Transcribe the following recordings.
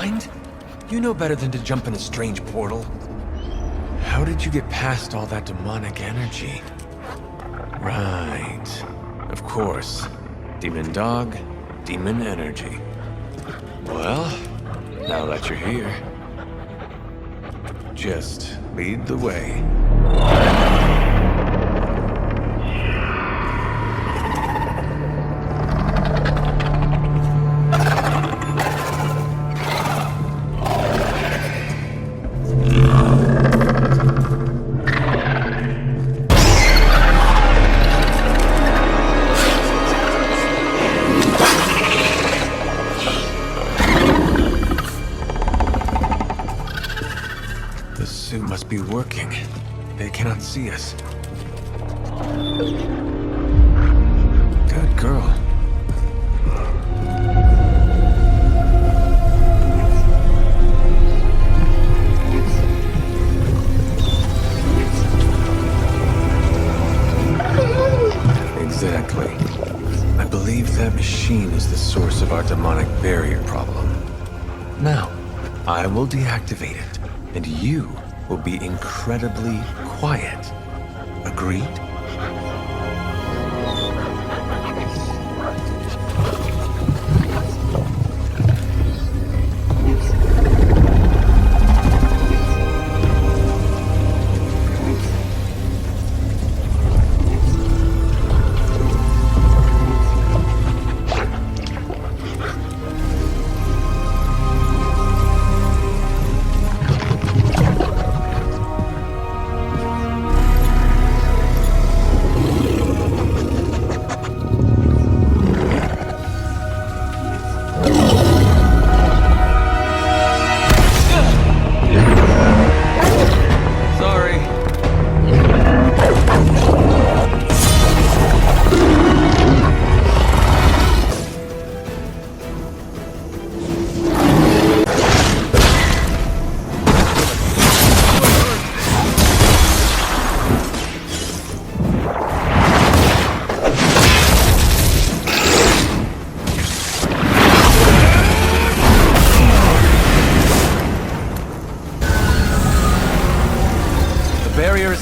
mind? You know better than to jump in a strange portal. How did you get past all that demonic energy? Right. Of course. Demon dog, demon energy. Well, now that you're here, just lead the way. Be working. They cannot see us. Good girl. Exactly. I believe that machine is the source of our demonic barrier problem. Now, I will deactivate it, and you will be incredibly quiet. Agreed?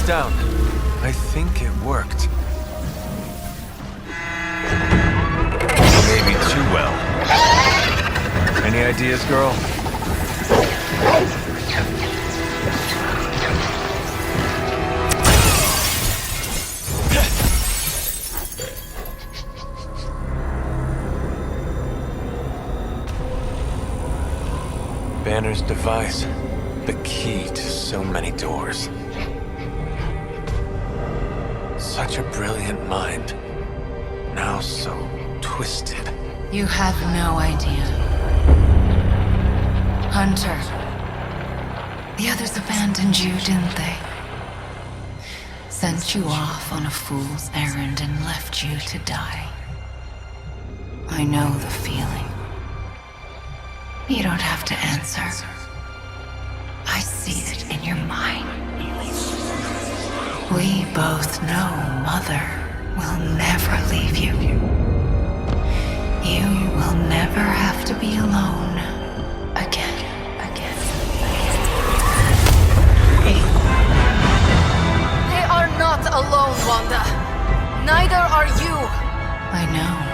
Down. I think it worked. Maybe too well. Any ideas, girl? Banner's device. The key to so many doors. Such a brilliant mind. Now so twisted. You have no idea. Hunter. The others abandoned you, didn't they? Sent you off on a fool's errand and left you to die. I know the feeling. You don't have to answer. I see it in your mind. We both know Mother will never leave you. You will never have to be alone again. They are not alone, Wanda. Neither are you. I know.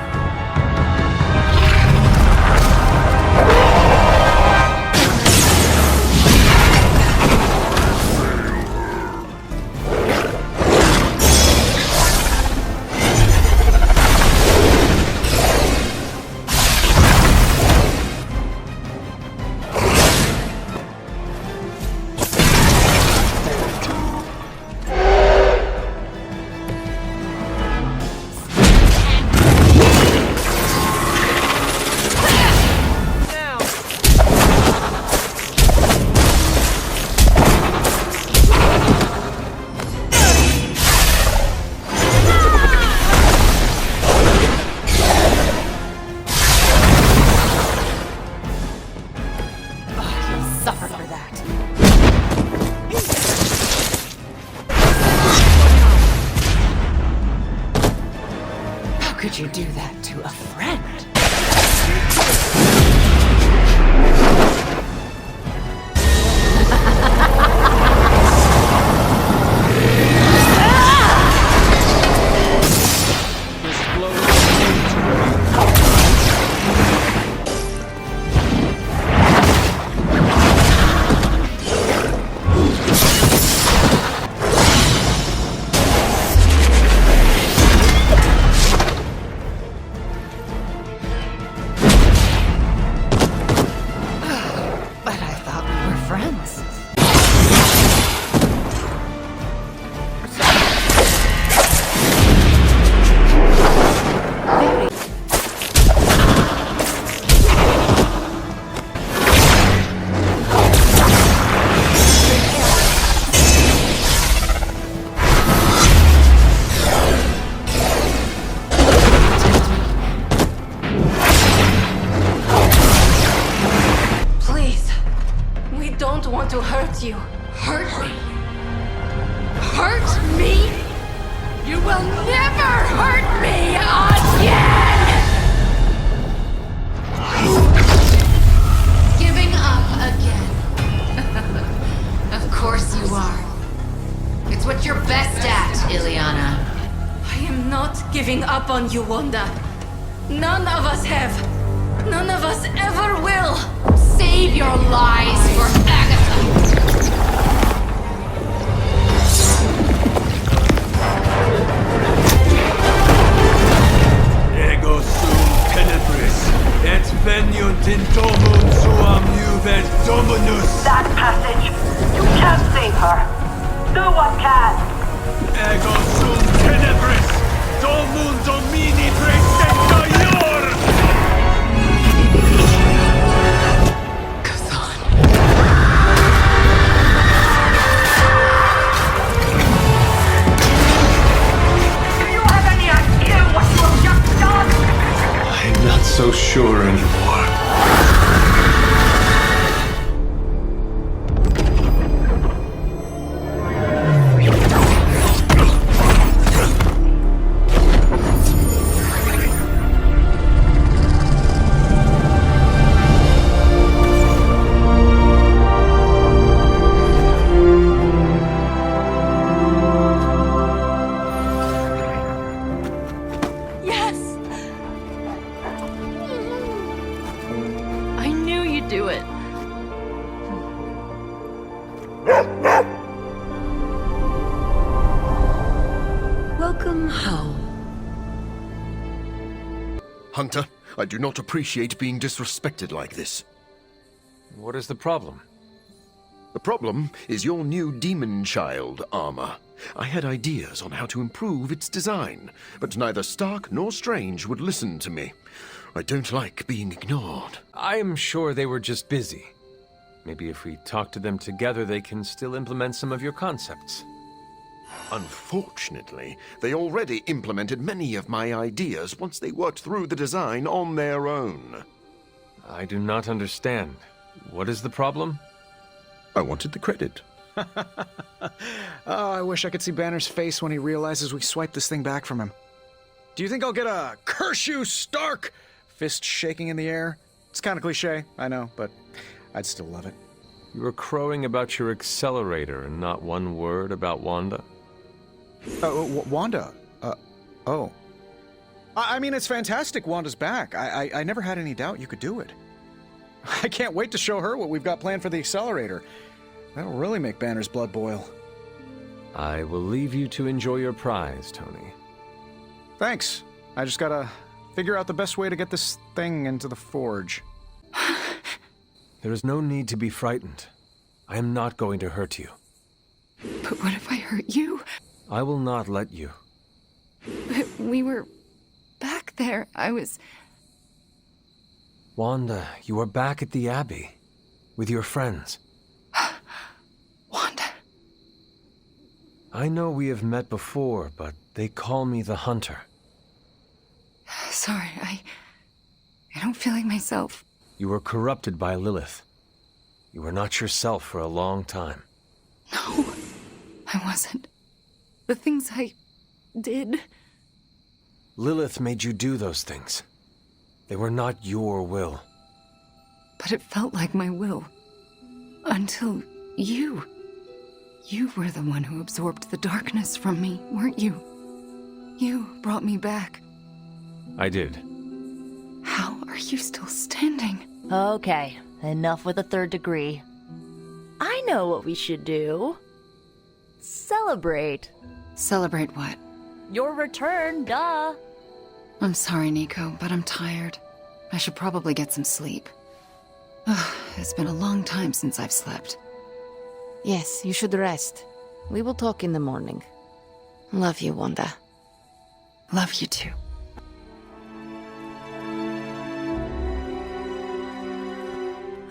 could you do that to a friend? You will never hurt me again! Giving up again. Of course you are. It's what you're best at, Ileana. I am not giving up on you, Wanda. None of us have. None of us ever will. Save your lies for Agatha. Ego sum tenebris, et veniunt in domum suam juvet dominus. That passage! You can't save her! No one can! Ego sum tenebris, domum domini praesentor! Do you have any idea what you have just done? I'm not so sure anymore. Yes! I knew you'd do it. Welcome home. Hunter, I do not appreciate being disrespected like this. What is the problem? The problem is your new demon child armor. I had ideas on how to improve its design, but neither Stark nor Strange would listen to me. I don't like being ignored. I am sure they were just busy. Maybe if we talk to them together, they can still implement some of your concepts. Unfortunately, they already implemented many of my ideas once they worked through the design on their own. I do not understand. What is the problem? I wanted the credit. Oh, I wish I could see Banner's face when he realizes we swiped this thing back from him. Do you think I'll get a "Curse you, Stark" fist shaking in the air? It's kind of cliche, I know, but I'd still love it. You were crowing about your accelerator and not one word about Wanda? Wanda? Oh. I mean, it's fantastic Wanda's back. I never had any doubt you could do it. I can't wait to show her what we've got planned for the accelerator. That'll really make Banner's blood boil. I will leave you to enjoy your prize, Tony. Thanks. I just gotta figure out the best way to get this thing into the forge. There is no need to be frightened. I am not going to hurt you. But what if I hurt you? I will not let you. But we were back there. I was... Wanda, you are back at the Abbey. With your friends. Wanda. I know we have met before, but they call me the Hunter. Sorry, I don't feel like myself. You were corrupted by Lilith. You were not yourself for a long time. No, I wasn't. The things I did... Lilith made you do those things. They were not your will. But it felt like my will. Until you. You were the one who absorbed the darkness from me, weren't you? You brought me back. I did. How are you still standing? Okay, enough with the third degree. I know what we should do. Celebrate. Celebrate what? Your return, duh. I'm sorry, Nico, but I'm tired. I should probably get some sleep. It's been a long time since I've slept. Yes, you should rest. We will talk in the morning. Love you, Wanda. Love you too.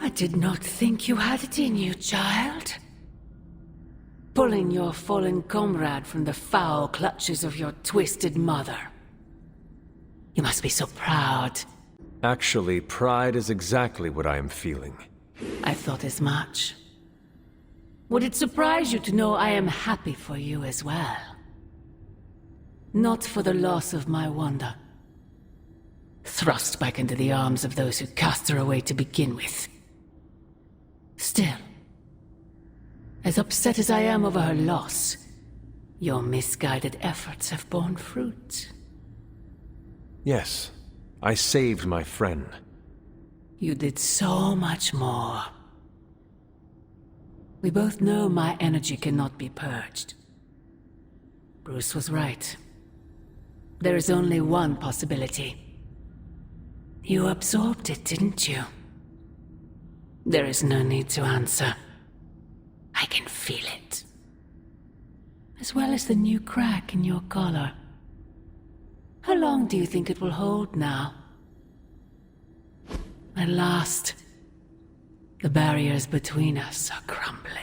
I did not think you had it in you, child. Pulling your fallen comrade from the foul clutches of your twisted mother. You must be so proud. Actually, pride is exactly what I am feeling. I thought as much. Would it surprise you to know I am happy for you as well? Not for the loss of my Wanda. Thrust back into the arms of those who cast her away to begin with. Still, as upset as I am over her loss, your misguided efforts have borne fruit. Yes, I saved my friend. You did so much more. We both know my energy cannot be purged. Bruce was right. There is only one possibility. You absorbed it, didn't you? There is no need to answer. I can feel it. As well as the new crack in your collar. How long do you think it will hold now? At last, the barriers between us are crumbling.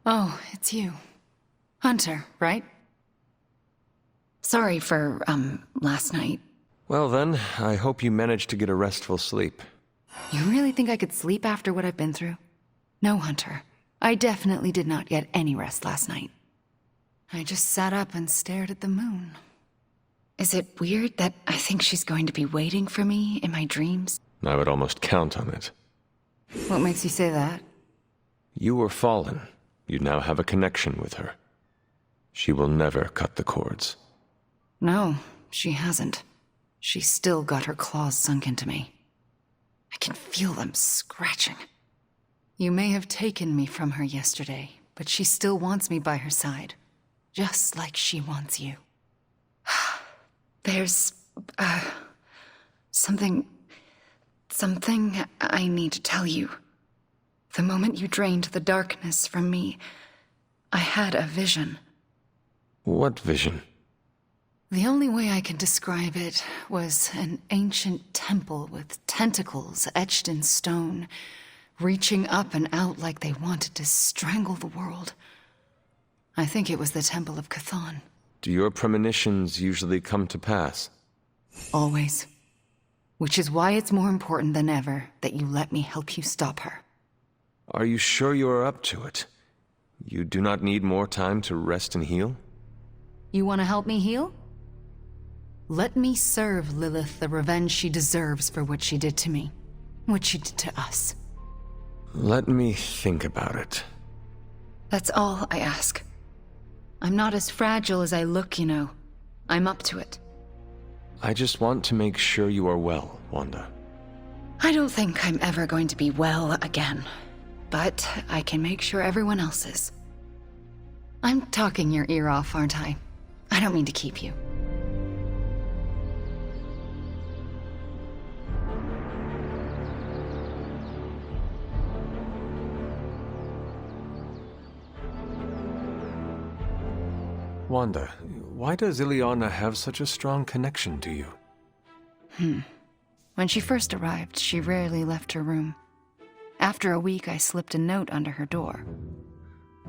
Oh, it's you. Hunter, right? Sorry for, last night. Well then, I hope you managed to get a restful sleep. You really think I could sleep after what I've been through? No, Hunter. I definitely did not get any rest last night. I just sat up and stared at the moon. Is it weird that I think she's going to be waiting for me in my dreams? I would almost count on it. What makes you say that? You were fallen. You now have a connection with her. She will never cut the cords. No, she hasn't. She's still got her claws sunk into me. I can feel them scratching. You may have taken me from her yesterday, but she still wants me by her side. Just like she wants you. There's, something I need to tell you. The moment you drained the darkness from me, I had a vision. What vision? The only way I can describe it was an ancient temple with tentacles etched in stone, reaching up and out like they wanted to strangle the world. I think it was the Temple of Chthon. Do your premonitions usually come to pass? Always. Which is why it's more important than ever that you let me help you stop her. Are you sure you are up to it? You do not need more time to rest and heal? You want to help me heal? Let me serve Lilith the revenge she deserves for what she did to me. What she did to us. Let me think about it. That's all I ask. I'm not as fragile as I look, you know. I'm up to it. I just want to make sure you are well, Wanda. I don't think I'm ever going to be well again. But I can make sure everyone else is. I'm talking your ear off, aren't I? I don't mean to keep you. Wanda, why does Ileana have such a strong connection to you? When she first arrived, she rarely left her room. After a week, I slipped a note under her door.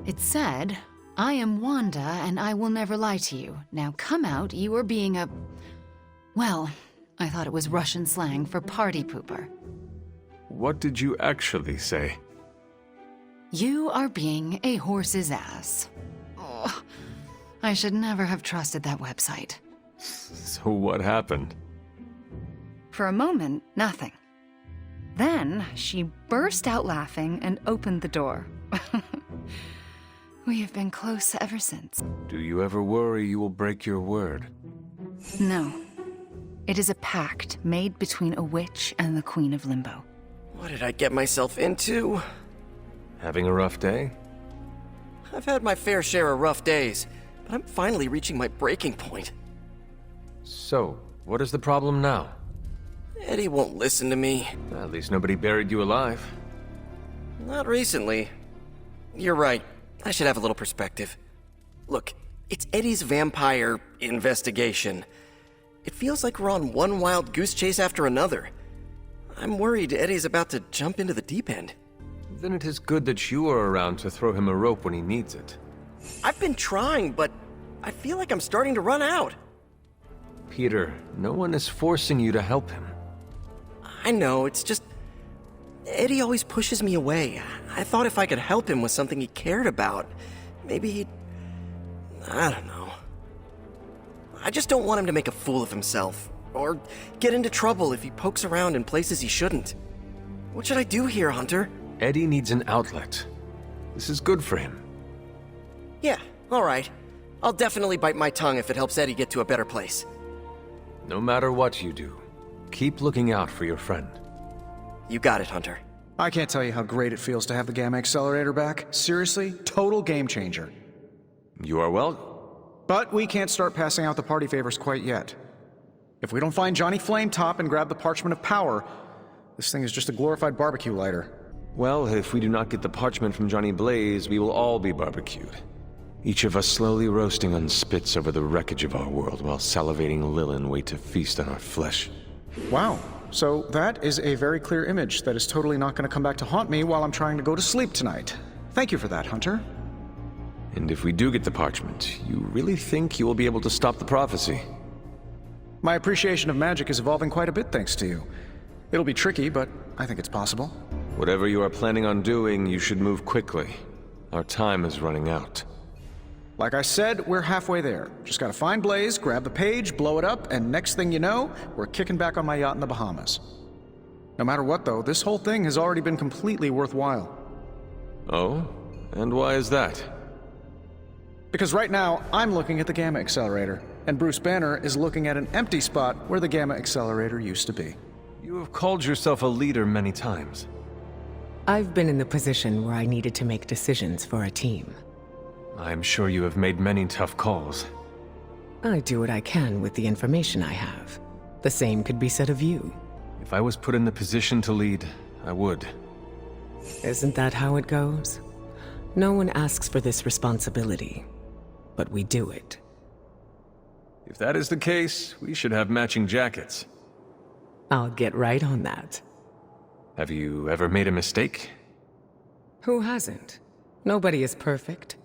It said, "I am Wanda, and I will never lie to you. Now come out, you are being a..." Well, I thought it was Russian slang for party pooper. What did you actually say? You are being a horse's ass. Oh, I should never have trusted that website. So what happened? For a moment, nothing. Then, she burst out laughing and opened the door. We have been close ever since. Do you ever worry you will break your word? No. It is a pact made between a witch and the Queen of Limbo. What did I get myself into? Having a rough day? I've had my fair share of rough days, but I'm finally reaching my breaking point. So, what is the problem now? Eddie won't listen to me. At least nobody buried you alive. Not recently. You're right. I should have a little perspective. Look, it's Eddie's vampire investigation. It feels like we're on one wild goose chase after another. I'm worried Eddie's about to jump into the deep end. Then it is good that you are around to throw him a rope when he needs it. I've been trying, but I feel like I'm starting to run out. Peter, no one is forcing you to help him. I know, it's just... Eddie always pushes me away. I thought if I could help him with something he cared about, maybe he'd... I don't know. I just don't want him to make a fool of himself, or get into trouble if he pokes around in places he shouldn't. What should I do here, Hunter? Eddie needs an outlet. This is good for him. Yeah, alright. I'll definitely bite my tongue if it helps Eddie get to a better place. No matter what you do, keep looking out for your friend. You got it, Hunter. I can't tell you how great it feels to have the Gamma Accelerator back. Seriously, total game changer. You are well? But we can't start passing out the party favors quite yet. If we don't find Johnny Flametop and grab the Parchment of Power, this thing is just a glorified barbecue lighter. Well, if we do not get the parchment from Johnny Blaze, we will all be barbecued. Each of us slowly roasting on spits over the wreckage of our world while salivating Lilin wait to feast on our flesh. Wow. So that is a very clear image that is totally not going to come back to haunt me while I'm trying to go to sleep tonight. Thank you for that, Hunter. And if we do get the parchment, you really think you will be able to stop the prophecy? My appreciation of magic is evolving quite a bit thanks to you. It'll be tricky, but I think it's possible. Whatever you are planning on doing, you should move quickly. Our time is running out. Like I said, we're halfway there. Just gotta find Blaze, grab the page, blow it up, and next thing you know, we're kicking back on my yacht in the Bahamas. No matter what, though, this whole thing has already been completely worthwhile. Oh? And why is that? Because right now, I'm looking at the Gamma Accelerator, and Bruce Banner is looking at an empty spot where the Gamma Accelerator used to be. You have called yourself a leader many times. I've been in the position where I needed to make decisions for a team. I'm sure you have made many tough calls. I do what I can with the information I have. The same could be said of you. If I was put in the position to lead, I would. Isn't that how it goes? No one asks for this responsibility, but we do it. If that is the case, we should have matching jackets. I'll get right on that. Have you ever made a mistake? Who hasn't? Nobody is perfect.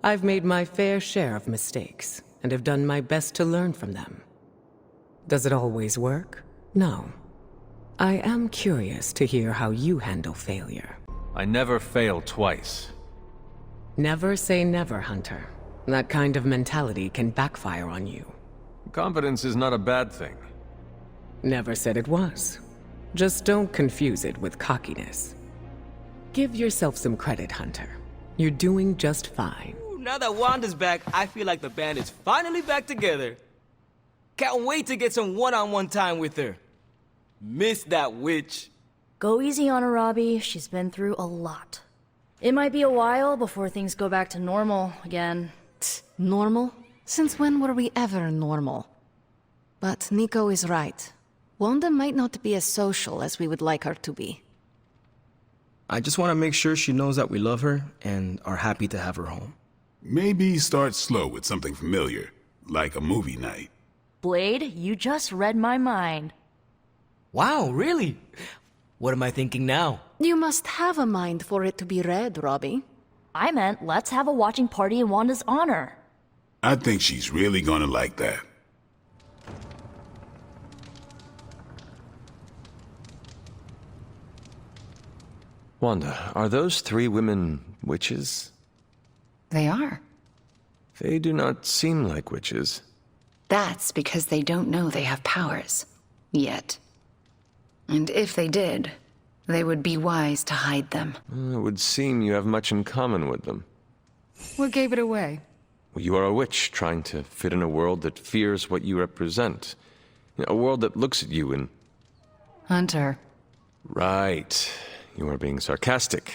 I've made my fair share of mistakes, and have done my best to learn from them. Does it always work? No. I am curious to hear how you handle failure. I never fail twice. Never say never, Hunter. That kind of mentality can backfire on you. Confidence is not a bad thing. Never said it was. Just don't confuse it with cockiness. Give yourself some credit, Hunter. You're doing just fine. Now that Wanda's back, I feel like the band is finally back together. Can't wait to get some one-on-one time with her. Miss that witch. Go easy on her, Robbie. She's been through a lot. It might be a while before things go back to normal again. Normal? Since when were we ever normal? But Nico is right. Wanda might not be as social as we would like her to be. I just want to make sure she knows that we love her and are happy to have her home. Maybe start slow with something familiar, like a movie night. Blade, you just read my mind. Wow, really? What am I thinking now? You must have a mind for it to be read, Robbie. I meant let's have a watching party in Wanda's honor. I think she's really gonna like that. Wanda, are those three women witches? They are. They do not seem like witches. That's because they don't know they have powers. Yet. And if they did, they would be wise to hide them. It would seem you have much in common with them. What gave it away? Well, you are a witch trying to fit in a world that fears what you represent. A world that looks at you and... Hunter. Right. You are being sarcastic.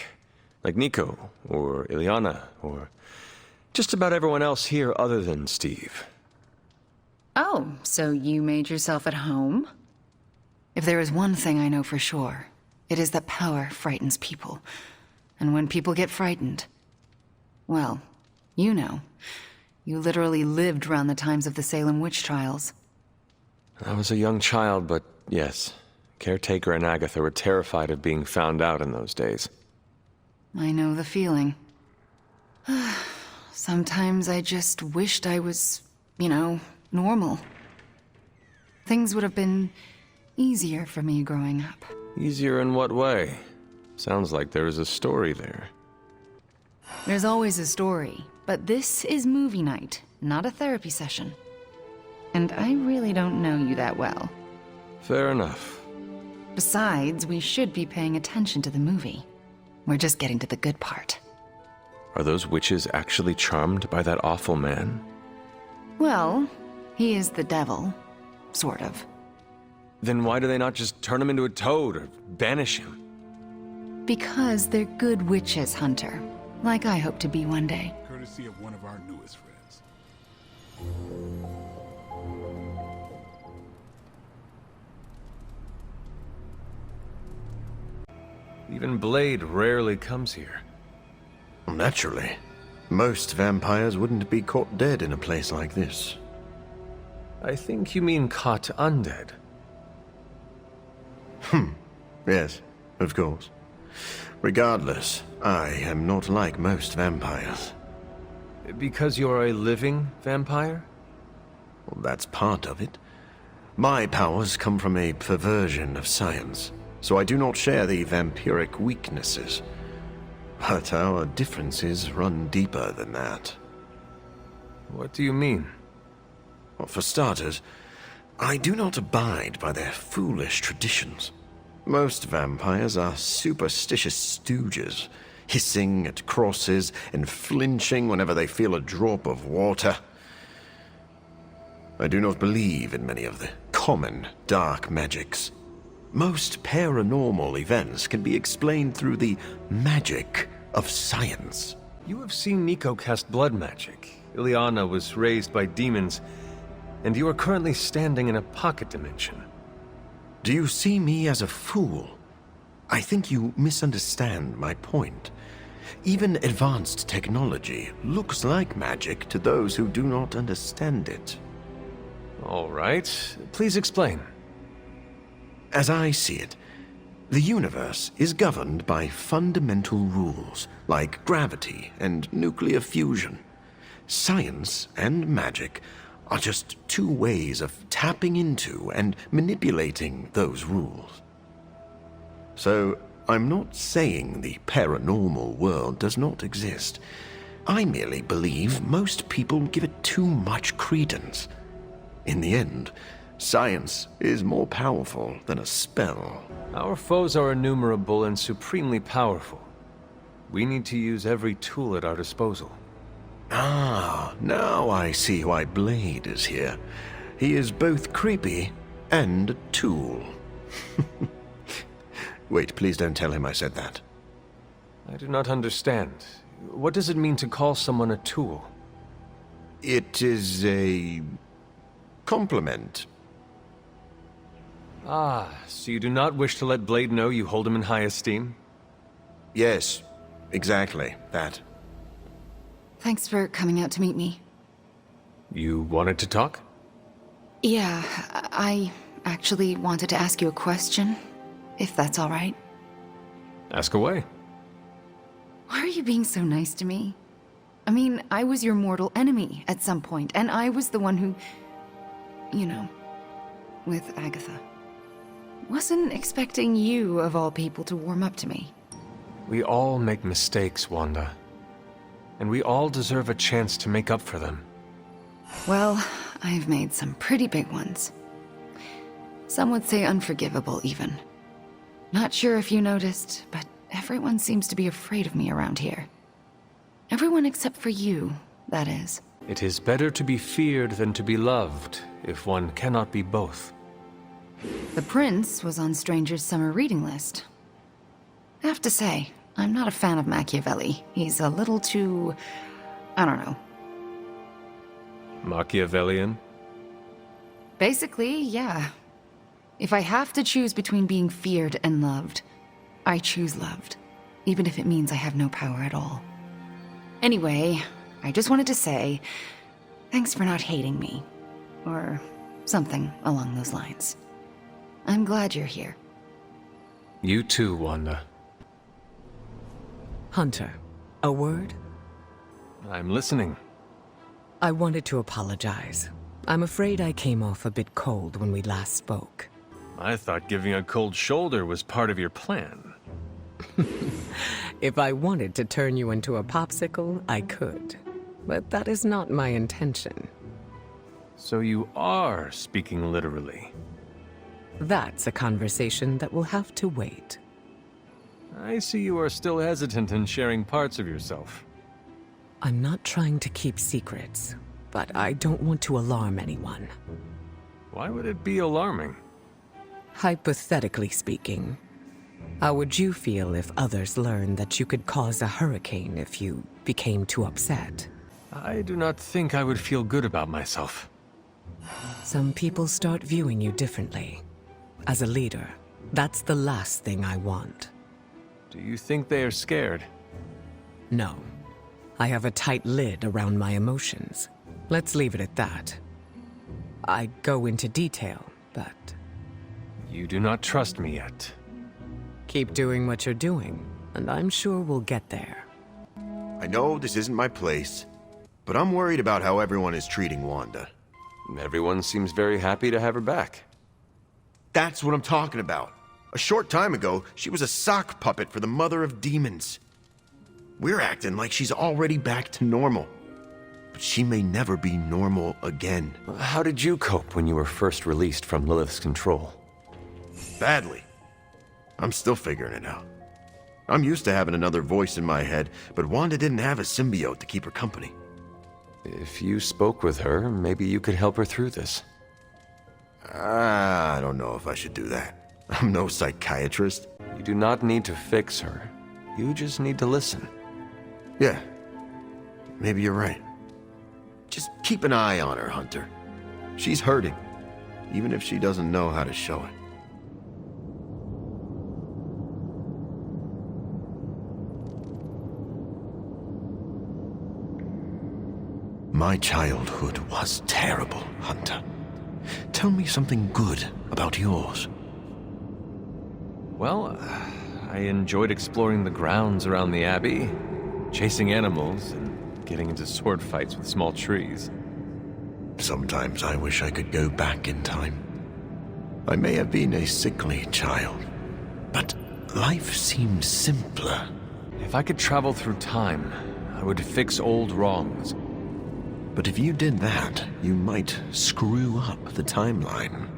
Like Nico, or Ileana, or just about everyone else here other than Steve. Oh, so you made yourself at home? If there is one thing I know for sure, it is that power frightens people. And when people get frightened, well, you know. You literally lived around the times of the Salem witch trials. I was a young child, but yes, Caretaker and Agatha were terrified of being found out in those days. I know the feeling. Sometimes I just wished I was, normal. Things would have been easier for me growing up. Easier in what way? Sounds like there is a story there. There's always a story, but this is movie night, not a therapy session. And I really don't know you that well. Fair enough. Besides, we should be paying attention to the movie. We're just getting to the good part. Are those witches actually charmed by that awful man? Well, he is the devil. Sort of. Then why do they not just turn him into a toad or banish him? Because they're good witches, Hunter. Like I hope to be one day. Courtesy of one of our newest friends. Even Blade rarely comes here. Naturally. Most vampires wouldn't be caught dead in a place like this. I think you mean caught undead. Yes, of course. Regardless, I am not like most vampires. Because you're a living vampire? Well, that's part of it. My powers come from a perversion of science, so I do not share the vampiric weaknesses. But our differences run deeper than that. What do you mean? Well, for starters, I do not abide by their foolish traditions. Most vampires are superstitious stooges, hissing at crosses and flinching whenever they feel a drop of water. I do not believe in many of the common dark magics. Most paranormal events can be explained through the magic of science. You have seen Nico cast blood magic. Ileana was raised by demons, and you are currently standing in a pocket dimension. Do you see me as a fool? I think you misunderstand my point. Even advanced technology looks like magic to those who do not understand it. All right. Please explain. As I see it, the universe is governed by fundamental rules like gravity and nuclear fusion. Science and magic are just two ways of tapping into and manipulating those rules. So, I'm not saying the paranormal world does not exist. I merely believe most people give it too much credence. In the end, science is more powerful than a spell. Our foes are innumerable and supremely powerful. We need to use every tool at our disposal. Ah, now I see why Blade is here. He is both creepy and a tool. Wait, please don't tell him I said that. I do not understand. What does it mean to call someone a tool? It is a compliment. Ah, so you do not wish to let Blade know you hold him in high esteem? Yes, exactly that. Thanks for coming out to meet me. You wanted to talk? Yeah, I actually wanted to ask you a question, if that's all right. Ask away. Why are you being so nice to me? I mean, I was your mortal enemy at some point, and I was the one who... with Agatha. Wasn't expecting you, of all people, to warm up to me. We all make mistakes, Wanda. And we all deserve a chance to make up for them. Well, I've made some pretty big ones. Some would say unforgivable, even. Not sure if you noticed, but everyone seems to be afraid of me around here. Everyone except for you, that is. It is better to be feared than to be loved, if one cannot be both. The prince was on Stranger's summer reading list. I have to say, I'm not a fan of Machiavelli. He's a little too... I don't know. Machiavellian? Basically, yeah. If I have to choose between being feared and loved, I choose loved, even if it means I have no power at all. Anyway, I just wanted to say, thanks for not hating me. Or something along those lines. I'm glad you're here. You too, Wanda. Hunter, a word? I'm listening. I wanted to apologize. I'm afraid I came off a bit cold when we last spoke. I thought giving a cold shoulder was part of your plan. If I wanted to turn you into a popsicle, I could. But that is not my intention. So you are speaking literally. That's a conversation that will have to wait. I see you are still hesitant in sharing parts of yourself. I'm not trying to keep secrets, but I don't want to alarm anyone. Why would it be alarming? Hypothetically speaking, how would you feel if others learned that you could cause a hurricane if you became too upset? I do not think I would feel good about myself. Some people start viewing you differently. As a leader, that's the last thing I want. Do you think they are scared? No. I have a tight lid around my emotions. Let's leave it at that. I go into detail, but... You do not trust me yet. Keep doing what you're doing, and I'm sure we'll get there. I know this isn't my place, but I'm worried about how everyone is treating Wanda. Everyone seems very happy to have her back. That's what I'm talking about. A short time ago, she was a sock puppet for the Mother of Demons. We're acting like she's already back to normal. But she may never be normal again. How did you cope when you were first released from Lilith's control? Badly. I'm still figuring it out. I'm used to having another voice in my head, but Wanda didn't have a symbiote to keep her company. If you spoke with her, maybe you could help her through this. I don't know if I should do that. I'm no psychiatrist. You do not need to fix her. You just need to listen. Yeah. Maybe you're right. Just keep an eye on her, Hunter. She's hurting, even if she doesn't know how to show it. My childhood was terrible, Hunter. Tell me something good about yours. Well, I enjoyed exploring the grounds around the Abbey, chasing animals, and getting into sword fights with small trees. Sometimes I wish I could go back in time. I may have been a sickly child, but life seemed simpler. If I could travel through time, I would fix old wrongs. But if you did that, you might screw up the timeline.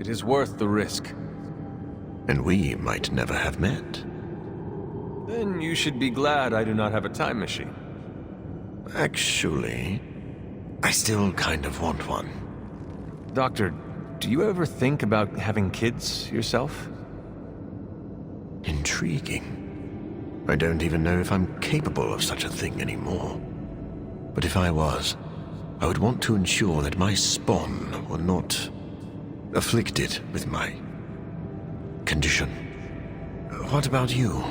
It is worth the risk. And we might never have met. Then you should be glad I do not have a time machine. Actually, I still kind of want one. Doctor, do you ever think about having kids yourself? Intriguing. I don't even know if I'm capable of such a thing anymore. But if I was, I would want to ensure that my spawn were not afflicted with my condition. What about you?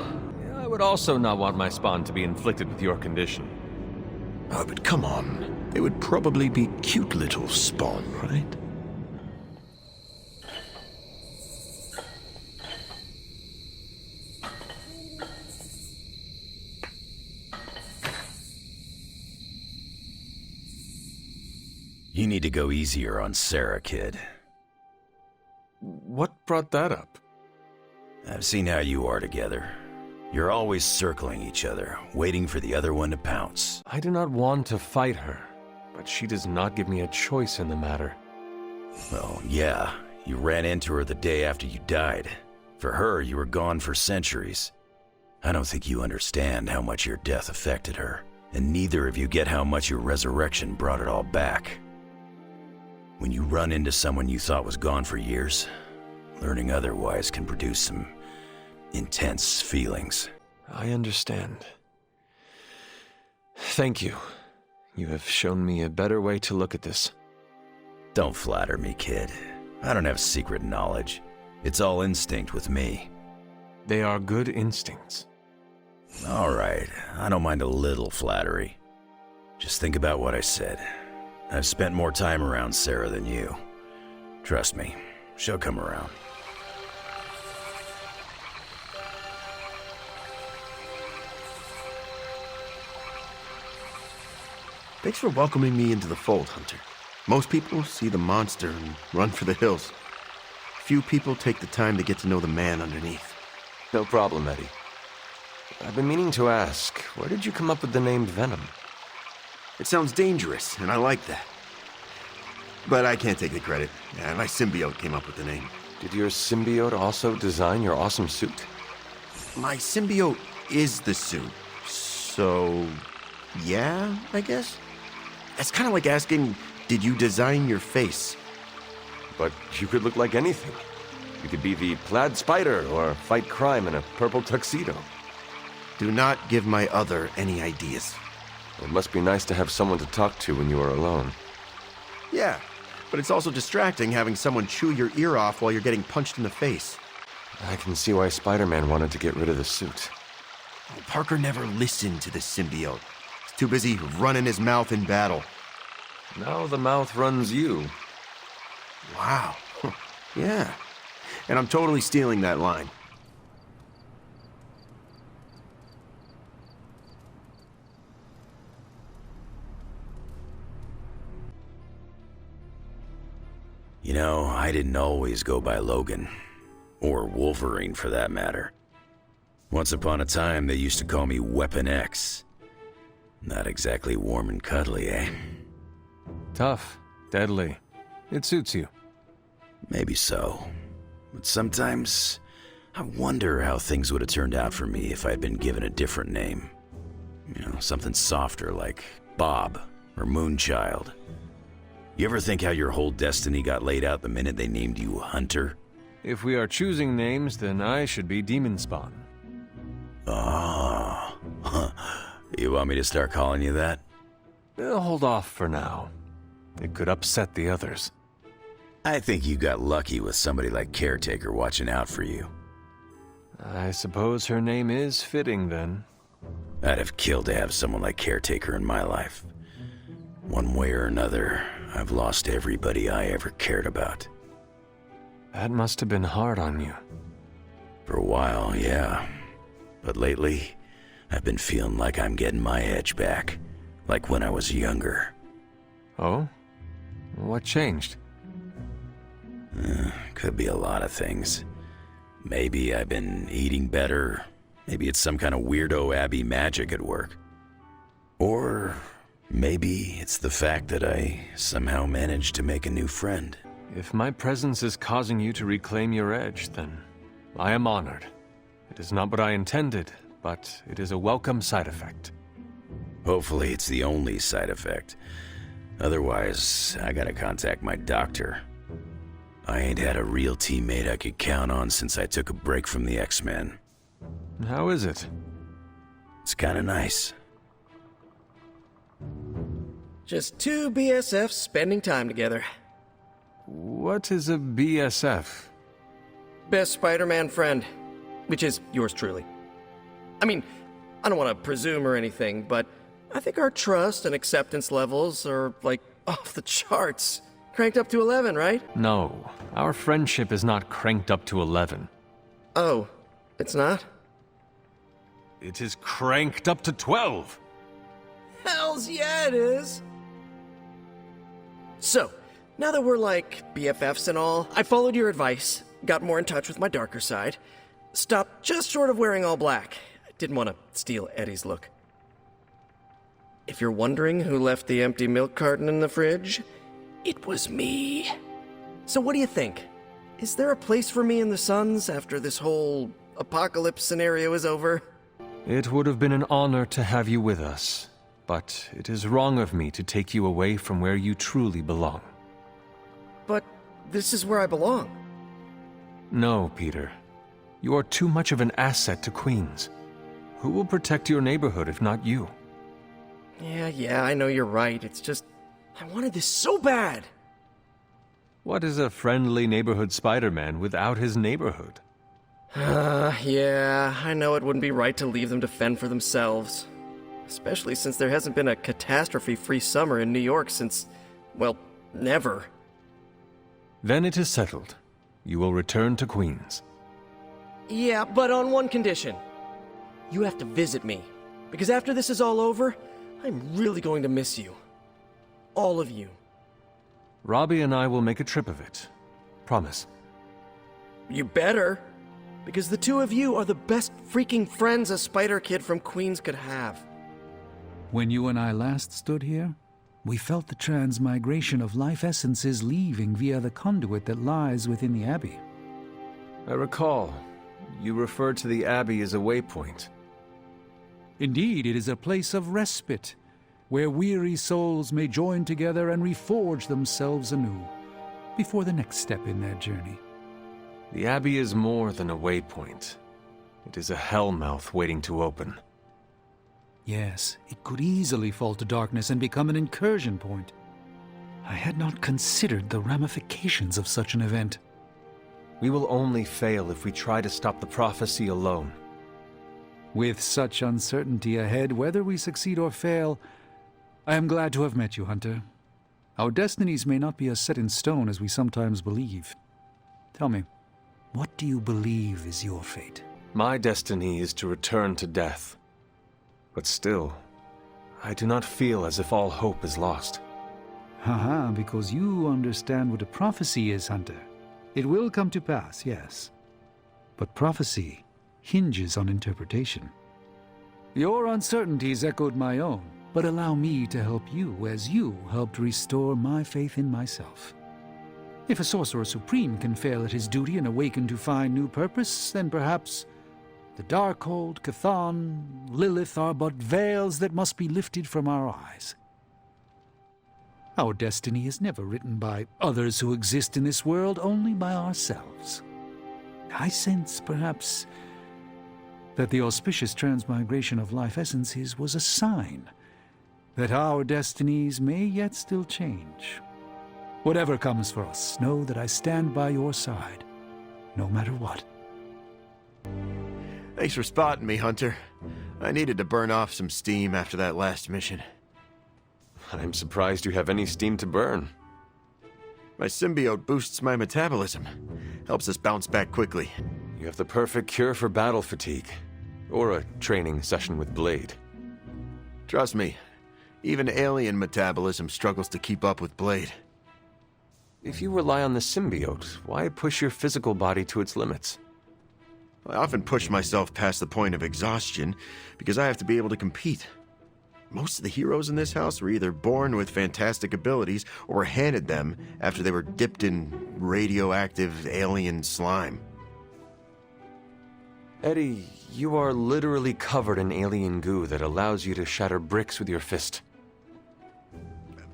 I would also not want my spawn to be inflicted with your condition. Oh, but come on. They would probably be cute little spawn, right? You need to go easier on Sarah, kid. What brought that up? I've seen how you are together. You're always circling each other, waiting for the other one to pounce. I do not want to fight her, but she does not give me a choice in the matter. Well, yeah, you ran into her the day after you died. For her, you were gone for centuries. I don't think you understand how much your death affected her, and neither of you get how much your resurrection brought it all back. When you run into someone you thought was gone for years, learning otherwise can produce some intense feelings. I understand. Thank you. You have shown me a better way to look at this. Don't flatter me, kid. I don't have secret knowledge. It's all instinct with me. They are good instincts. All right, I don't mind a little flattery. Just think about what I said. I've spent more time around Sarah than you. Trust me, she'll come around. Thanks for welcoming me into the fold, Hunter. Most people see the monster and run for the hills. Few people take the time to get to know the man underneath. No problem, Eddie. I've been meaning to ask, where did you come up with the name Venom? It sounds dangerous, and I like that. But I can't take the credit. My symbiote came up with the name. Did your symbiote also design your awesome suit? My symbiote is the suit. So, yeah, I guess? That's kind of like asking, did you design your face? But you could look like anything. You could be the plaid spider or fight crime in a purple tuxedo. Do not give my other any ideas. It must be nice to have someone to talk to when you are alone. Yeah, but it's also distracting having someone chew your ear off while you're getting punched in the face. I can see why Spider-Man wanted to get rid of the suit. Oh, Parker never listened to the symbiote. He's too busy running his mouth in battle. Now the mouth runs you. Wow. Yeah. And I'm totally stealing that line. You know, I didn't always go by Logan. Or Wolverine, for that matter. Once upon a time, they used to call me Weapon X. Not exactly warm and cuddly, eh? Tough. Deadly. It suits you. Maybe so. But sometimes, I wonder how things would have turned out for me if I'd been given a different name. You know, something softer like Bob or Moonchild. You ever think how your whole destiny got laid out the minute they named you Hunter? If we are choosing names, then I should be Demon Spawn. Ah. You want me to start calling you that? Hold off for now. It could upset the others. I think you got lucky with somebody like Caretaker watching out for you. I suppose her name is fitting, then. I'd have killed to have someone like Caretaker in my life. One way or another, I've lost everybody I ever cared about. That must have been hard on you. For a while, yeah. But lately, I've been feeling like I'm getting my edge back. Like when I was younger. Oh? What changed? Could be a lot of things. Maybe I've been eating better. Maybe it's some kind of weirdo Abbey magic at work. Or maybe it's the fact that I somehow managed to make a new friend. If my presence is causing you to reclaim your edge, then I am honored. It is not what I intended, but it is a welcome side effect. Hopefully it's the only side effect. Otherwise, I gotta contact my doctor. I ain't had a real teammate I could count on since I took a break from the X-Men. How is it? It's kinda nice. Just two BSFs spending time together. What is a BSF? Best Spider-Man friend, which is yours truly. I mean, I don't want to presume or anything, but I think our trust and acceptance levels are, like, off the charts. Cranked up to 11, right? No, our friendship is not cranked up to 11. Oh, it's not? It is cranked up to 12! Hells yeah, it is! So, now that we're like BFFs and all, I followed your advice, got more in touch with my darker side, stopped just short of wearing all black. I didn't want to steal Eddie's look. If you're wondering who left the empty milk carton in the fridge, it was me. So what do you think? Is there a place for me in the Suns after this whole apocalypse scenario is over? It would have been an honor to have you with us, but it is wrong of me to take you away from where you truly belong. But this is where I belong. No, Peter. You are too much of an asset to Queens. Who will protect your neighborhood if not you? Yeah, I know you're right. It's just, I wanted this so bad. What is a friendly neighborhood Spider-Man without his neighborhood? Yeah, I know it wouldn't be right to leave them to fend for themselves. Especially since there hasn't been a catastrophe-free summer in New York since, well, never. Then it is settled. You will return to Queens. Yeah, but on one condition. You have to visit me. Because after this is all over, I'm really going to miss you. all of you. Robbie and I will make a trip of it. Promise. You better. Because the two of you are the best freaking friends a spider kid from Queens could have. When you and I last stood here, we felt the transmigration of life essences leaving via the conduit that lies within the Abbey. I recall. You referred to the Abbey as a waypoint. Indeed, it is a place of respite, where weary souls may join together and reforge themselves anew, before the next step in their journey. The Abbey is more than a waypoint. It is a hellmouth waiting to open. Yes, it could easily fall to darkness and become an incursion point. I had not considered the ramifications of such an event. We will only fail if we try to stop the prophecy alone. With such uncertainty ahead, whether we succeed or fail, I am glad to have met you, Hunter. Our destinies may not be as set in stone as we sometimes believe. Tell me, what do you believe is your fate? My destiny is to return to death. But still, I do not feel as if all hope is lost. Haha, because you understand what a prophecy is, Hunter. It will come to pass, yes. But prophecy hinges on interpretation. Your uncertainties echoed my own, but allow me to help you as you helped restore my faith in myself. If a Sorcerer Supreme can fail at his duty and awaken to find new purpose, then perhaps the Darkhold, Chthon, Lilith are but veils that must be lifted from our eyes. Our destiny is never written by others who exist in this world, only by ourselves. I sense, perhaps, that the auspicious transmigration of life essences was a sign that our destinies may yet still change. Whatever comes for us, know that I stand by your side, no matter what. Thanks for spotting me, Hunter. I needed to burn off some steam after that last mission. I'm surprised you have any steam to burn. My symbiote boosts my metabolism. Helps us bounce back quickly. You have the perfect cure for battle fatigue. Or a training session with Blade. Trust me, even alien metabolism struggles to keep up with Blade. If you rely on the symbiote, why push your physical body to its limits? I often push myself past the point of exhaustion because I have to be able to compete. Most of the heroes in this house were either born with fantastic abilities or were handed them after they were dipped in radioactive alien slime. Eddie, you are literally covered in alien goo that allows you to shatter bricks with your fist.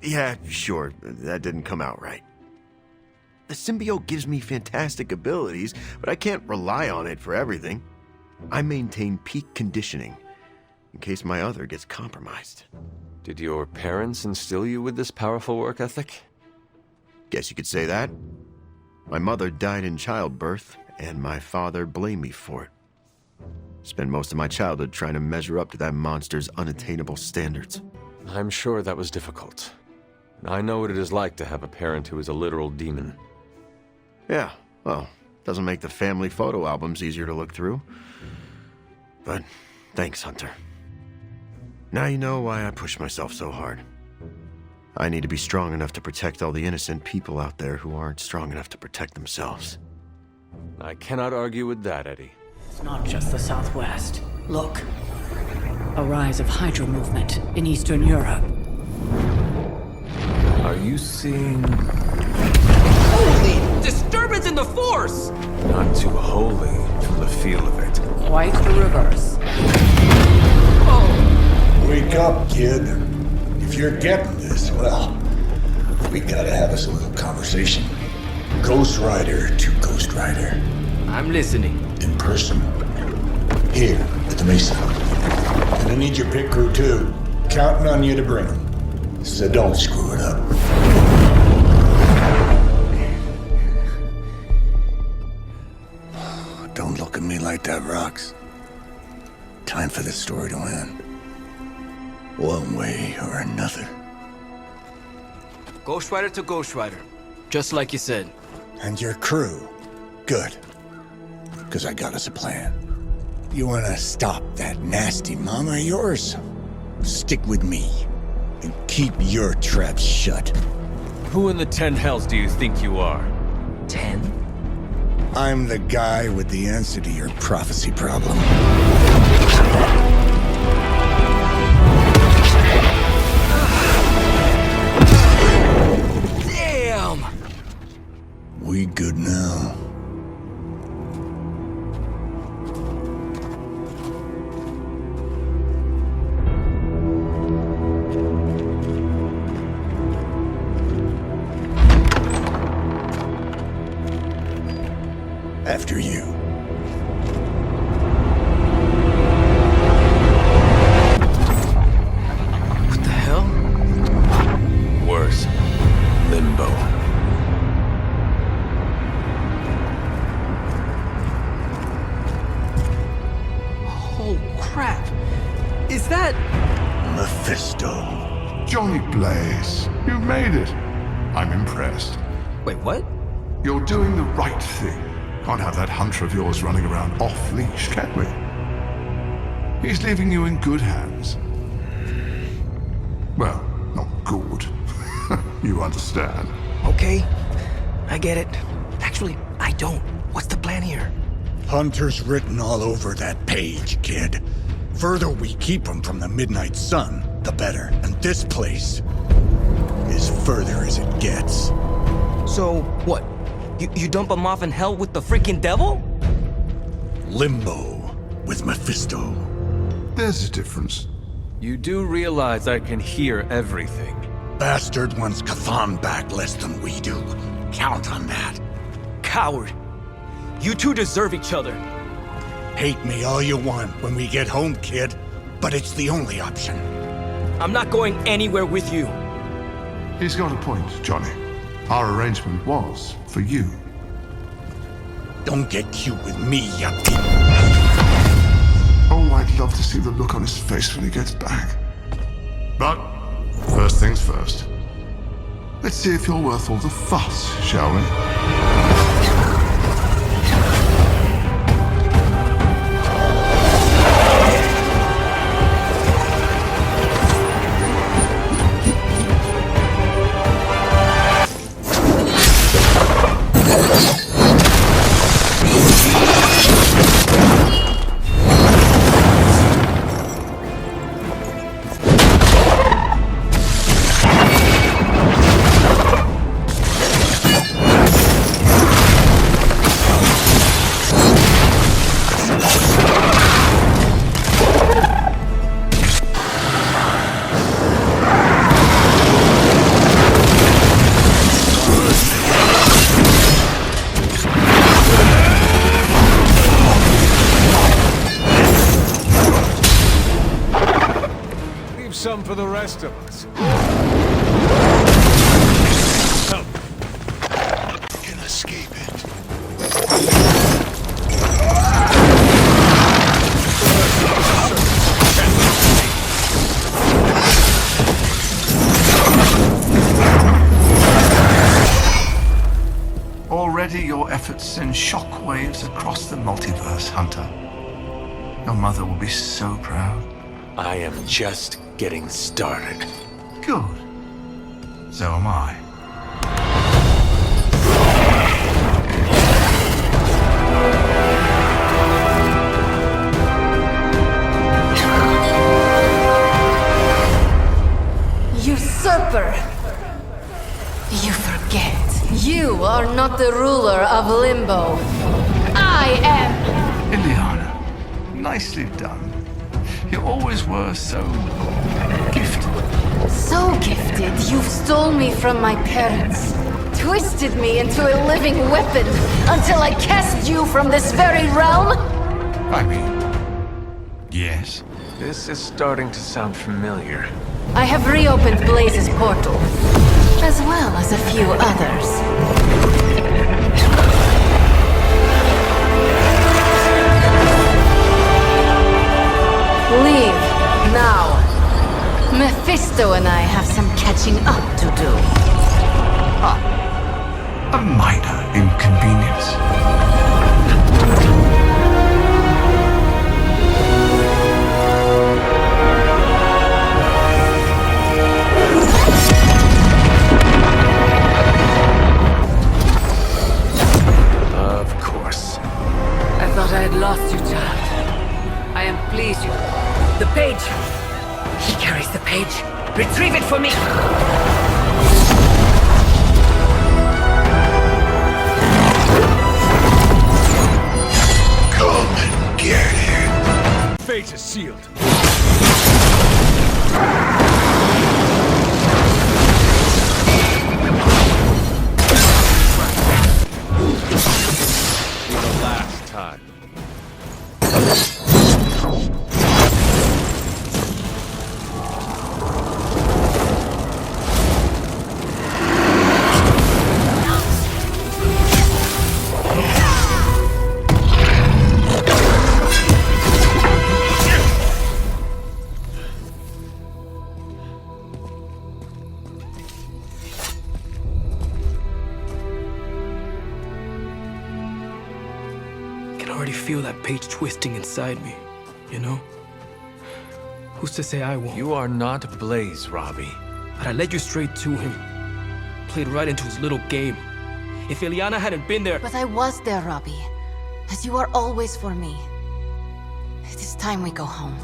Yeah, sure, that didn't come out right. The symbiote gives me fantastic abilities, but I can't rely on it for everything. I maintain peak conditioning, in case my other gets compromised. Did your parents instill you with this powerful work ethic? Guess you could say that. My mother died in childbirth, and my father blamed me for it. Spent most of my childhood trying to measure up to that monster's unattainable standards. I'm sure that was difficult. I know what it is like to have a parent who is a literal demon. Yeah, well, doesn't make the family photo albums easier to look through. But thanks, Hunter. Now you know why I push myself so hard. I need to be strong enough to protect all the innocent people out there who aren't strong enough to protect themselves. I cannot argue with that, Eddie. It's not just the Southwest. Look. A rise of Hydra movement in Eastern Europe. Are you seeing... Holy disturbance in the Force! Not too holy from the feel of it. Quite the reverse. Wake up, kid. If you're getting this, well, we gotta have us a little conversation. Ghost Rider to Ghost Rider. I'm listening. In person. Here, at the Mesa. And I need your pit crew, too. Counting on you to bring them. So don't screw it up. Don't look at me like that, Rox. Time for this story to end. One way or another. Ghost Rider to Ghost Rider. Just like you said. And your crew. Good. Because I got us a plan. You want to stop that nasty mama of yours? Stick with me. and keep your trap shut. Who in the 10 hells do you think you are? 10? I'm the guy with the answer to your prophecy problem. Damn! We good now? After you. What the hell? Worse. Limbo. Oh, crap. Is that... Mephisto. Johnny Blaze, you made it. I'm impressed. Wait, what? You're doing the right thing. Can't have that hunter of yours running around off-leash, can we? He's leaving you in good hands. Well, not good. You understand. Okay, I get it. Actually, I don't. What's the plan here? Hunter's written all over that page, kid. Further we keep him from the midnight sun, the better. And this place is further as it gets. So, what? You dump him off in hell with the freaking devil? Limbo with Mephisto. There's a difference. You do realize I can hear everything. Bastard wants Cathan back less than we do. Count on that. Coward. You two deserve each other. Hate me all you want when we get home, kid. But it's the only option. I'm not going anywhere with you. He's got a point, Johnny. Our arrangement was for you. Don't get cute with me, yuppie. Oh, I'd love to see the look on his face when he gets back. But, first things first. Let's see if you're worth all the fuss, shall we? Some for the rest of us. Help. Can escape it. Already your efforts send shockwaves across the multiverse, Hunter. Your mother will be so proud. I am just getting started. Good. So am I. Usurper! You forget. You are not the ruler of Limbo. I am! Ileana, nicely done. You always were so gifted. So gifted, you've stolen me from my parents. Twisted me into a living weapon until I cast you from this very realm? I mean, yes. This is starting to sound familiar. I have reopened Blaze's portal, as well as a few others. Leave, now. Mephisto and I have some catching up to do. A minor inconvenience. lost you, child. I am pleased you... The page! He carries the page. Retrieve it for me! Come and get it. Fate is sealed. For the last time. I can already feel that page twisting inside me, you know? Who's to say I won't? You are not Blaze, Robbie. But I led you straight to him. Played right into his little game. If Ileana hadn't been there... But I was there, Robbie. As you are always for me. It is time we go home.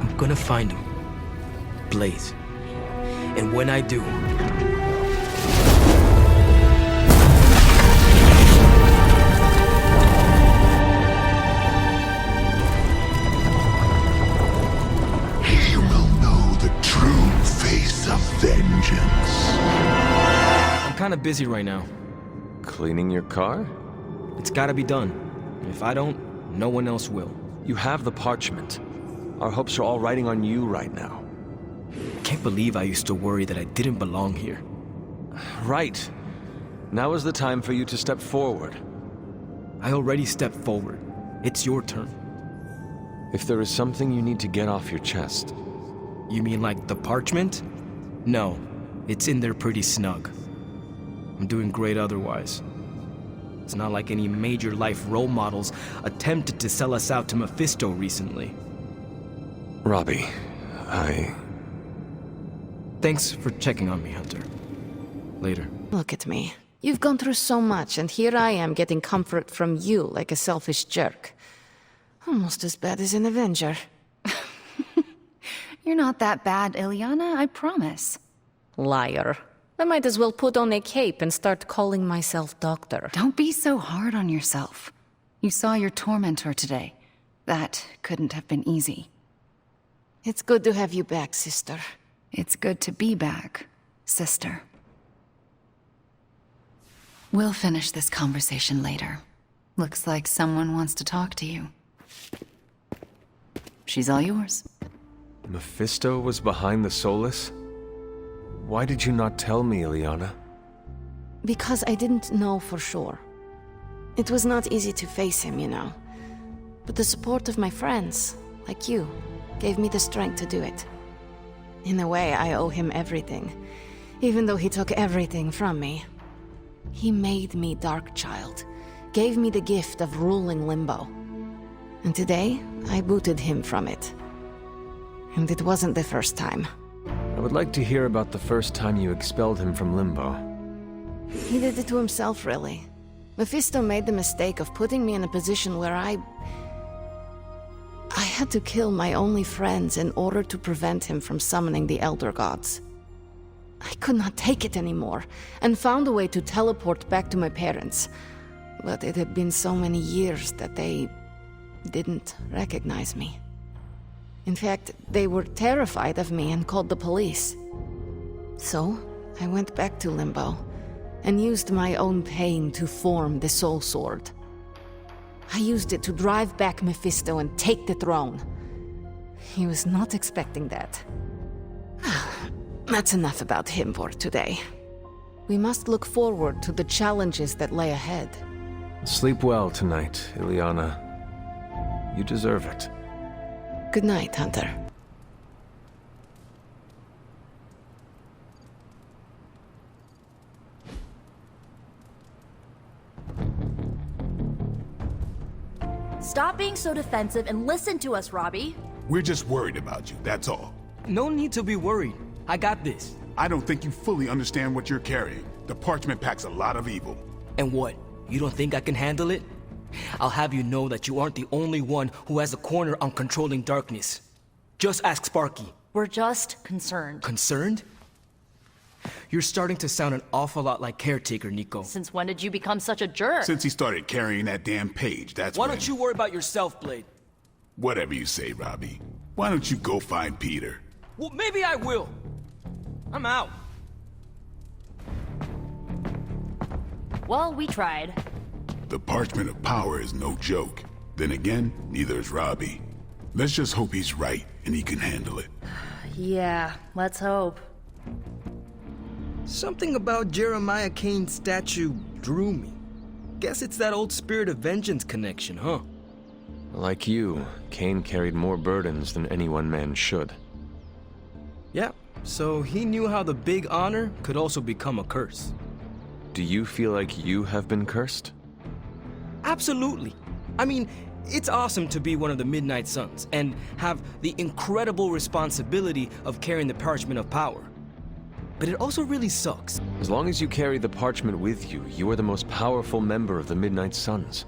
I'm gonna find him. Blaze. And when I do... He will know the true face of vengeance. I'm kinda busy right now. Cleaning your car? It's gotta be done. If I don't, no one else will. You have the parchment. Our hopes are all riding on you right now. I can't believe I used to worry that I didn't belong here. Right. Now is the time for you to step forward. I already stepped forward. It's your turn. If there is something you need to get off your chest... You mean like the parchment? No, it's in there pretty snug. I'm doing great otherwise. It's not like any major life role models attempted to sell us out to Mephisto recently. Robbie, Thanks for checking on me, Hunter. Later. Look at me. You've gone through so much, and here I am getting comfort from you like a selfish jerk. Almost as bad as an Avenger. You're not that bad, Ileana, I promise. Liar. I might as well put on a cape and start calling myself doctor. Don't be so hard on yourself. You saw your tormentor today. That couldn't have been easy. It's good to have you back, sister. It's good to be back, sister. We'll finish this conversation later. Looks like someone wants to talk to you. She's all yours. Mephisto was behind the Solus? Why did you not tell me, Ileana? Because I didn't know for sure. It was not easy to face him, you know. But the support of my friends, like you, gave me the strength to do it. In a way, I owe him everything, even though he took everything from me. He made me Darkchild, gave me the gift of ruling Limbo. And today, I booted him from it. And it wasn't the first time. I would like to hear about the first time you expelled him from Limbo. He did it to himself, really. Mephisto made the mistake of putting me in a position where I had to kill my only friends in order to prevent him from summoning the Elder Gods. I could not take it anymore, and found a way to teleport back to my parents. But it had been so many years that they didn't recognize me. In fact, they were terrified of me and called the police. So, I went back to Limbo, and used my own pain to form the Soul Sword. I used it to drive back Mephisto and take the throne. He was not expecting that. That's enough about him for today. We must look forward to the challenges that lay ahead. Sleep well tonight, Ileana. You deserve it. Good night, Hunter. Stop being so defensive and listen to us, Robbie. We're just worried about you, that's all. No need to be worried. I got this. I don't think you fully understand what you're carrying. The parchment packs a lot of evil. And what? You don't think I can handle it? I'll have you know that you aren't the only one who has a corner on controlling darkness. Just ask Sparky. We're just concerned. Concerned? You're starting to sound an awful lot like Caretaker, Nico. Since when did you become such a jerk? Since he started carrying that damn page, that's Why when... don't you worry about yourself, Blade? Whatever you say, Robbie. Why don't you go find Peter? Well, maybe I will. I'm out. Well, we tried. The parchment of power is no joke. Then again, neither is Robbie. Let's just hope he's right and he can handle it. Yeah, let's hope. Something about Jeremiah Kane's statue drew me. Guess it's that old Spirit of Vengeance connection, huh? Like you, Kane carried more burdens than any one man should. Yeah, so he knew how the big honor could also become a curse. Do you feel like you have been cursed? Absolutely. I mean, it's awesome to be one of the Midnight Suns and have the incredible responsibility of carrying the parchment of power. But it also really sucks. As long as you carry the parchment with you, you are the most powerful member of the Midnight Suns.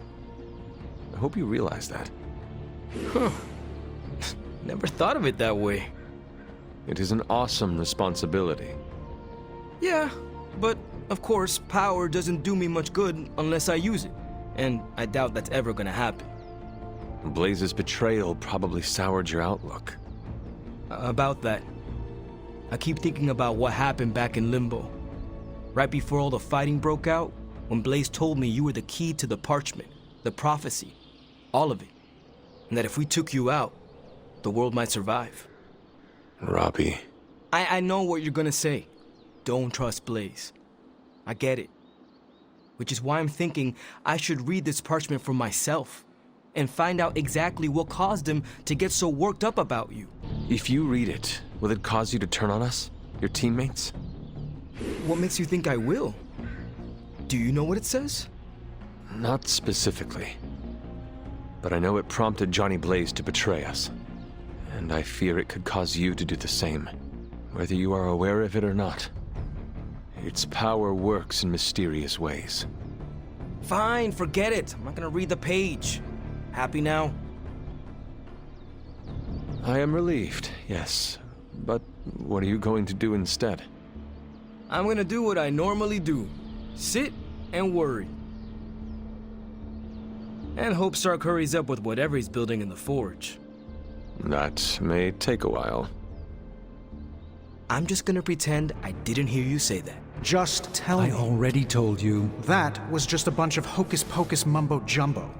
I hope you realize that. Huh. Never thought of it that way. It is an awesome responsibility. Yeah, but of course, power doesn't do me much good unless I use it. And I doubt that's ever gonna happen. Blaze's betrayal probably soured your outlook. About that. I keep thinking about what happened back in Limbo. Right before all the fighting broke out, when Blaze told me you were the key to the parchment, the prophecy, all of it. And that if we took you out, the world might survive. Robbie. I know what you're gonna say. Don't trust Blaze. I get it. Which is why I'm thinking I should read this parchment for myself and find out exactly what caused him to get so worked up about you. If you read it, will it cause you to turn on us? Your teammates? What makes you think I will? Do you know what it says? Not specifically. But I know it prompted Johnny Blaze to betray us. And I fear it could cause you to do the same, whether you are aware of it or not. Its power works in mysterious ways. Fine, forget it. I'm not gonna read the page. Happy now? I am relieved, yes. But what are you going to do instead? I'm gonna do what I normally do. Sit and worry. And hope Stark hurries up with whatever he's building in the forge. That may take a while. I'm just gonna pretend I didn't hear you say that. Just tell me. I already told you. That was just a bunch of hocus-pocus mumbo-jumbo.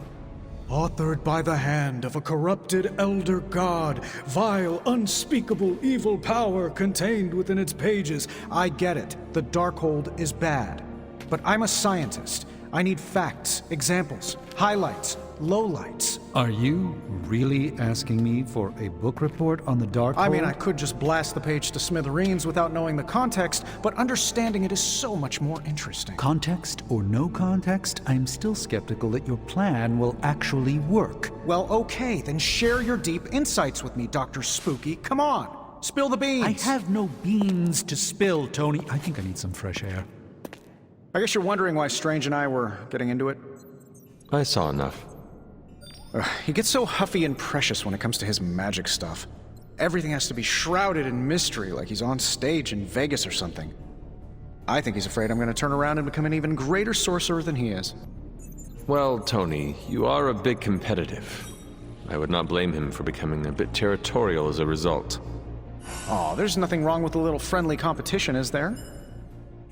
Authored by the hand of a corrupted elder god, vile, unspeakable evil power contained within its pages. I get it. The Darkhold is bad. But I'm a scientist. I need facts, examples, highlights, lowlights. Are you really asking me for a book report on the Darkhold? I mean, I could just blast the page to smithereens without knowing the context, but understanding it is so much more interesting. Context or no context, I'm still skeptical that your plan will actually work. Well, okay, then share your deep insights with me, Dr. Spooky. Come on, spill the beans. I have no beans to spill, Tony. I think I need some fresh air. I guess you're wondering why Strange and I were getting into it? I saw enough. He gets so huffy and precious when it comes to his magic stuff. Everything has to be shrouded in mystery, like he's on stage in Vegas or something. I think he's afraid I'm going to turn around and become an even greater sorcerer than he is. Well, Tony, you are a bit competitive. I would not blame him for becoming a bit territorial as a result. Aw, there's nothing wrong with a little friendly competition, is there?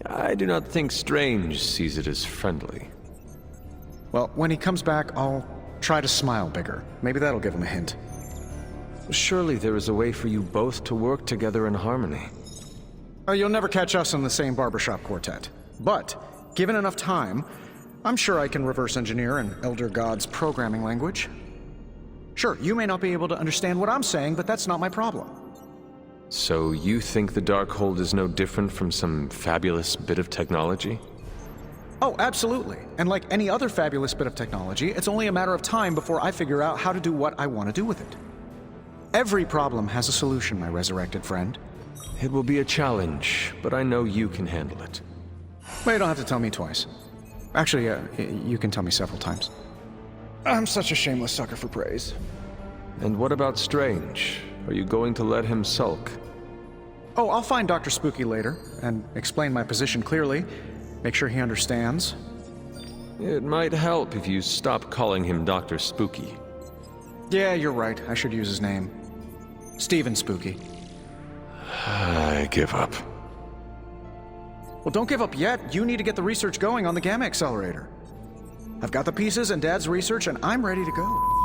I do not think Strange sees it as friendly. Well, when he comes back, I'll try to smile bigger. Maybe that'll give him a hint. Surely there is a way for you both to work together in harmony. You'll never catch us in the same barbershop quartet. But, given enough time, I'm sure I can reverse engineer an Elder God's programming language. Sure, you may not be able to understand what I'm saying, but that's not my problem. So you think the Darkhold is no different from some fabulous bit of technology? Oh, absolutely. And like any other fabulous bit of technology, it's only a matter of time before I figure out how to do what I want to do with it. Every problem has a solution, my resurrected friend. It will be a challenge, but I know you can handle it. Well, you don't have to tell me twice. Actually, you can tell me several times. I'm such a shameless sucker for praise. And what about Strange? Are you going to let him sulk? Oh, I'll find Dr. Spooky later, and explain my position clearly. Make sure he understands. It might help if you stop calling him Dr. Spooky. Yeah, you're right. I should use his name. Stephen Spooky. I give up. Well, don't give up yet. You need to get the research going on the Gamma Accelerator. I've got the pieces and Dad's research, and I'm ready to go.